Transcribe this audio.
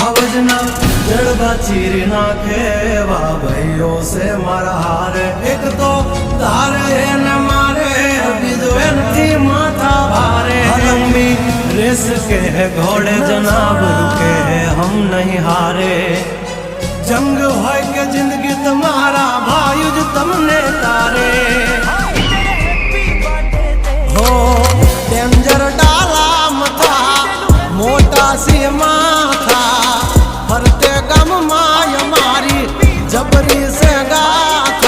आवजना जड़बा चीर नाखे वाह भाइयों से मारा हारे एक तो धारे न मारे बीजो थी माथा भारे लंबी रेस के घोड़े जनाब रुके हम नहीं हारे जंग है के जिंदगी तुम्हारा भाई जो तुमने तारे हो डेंजर डाला मथा मोटा सी माथा फरते गम माय मारी जबरी से गाथा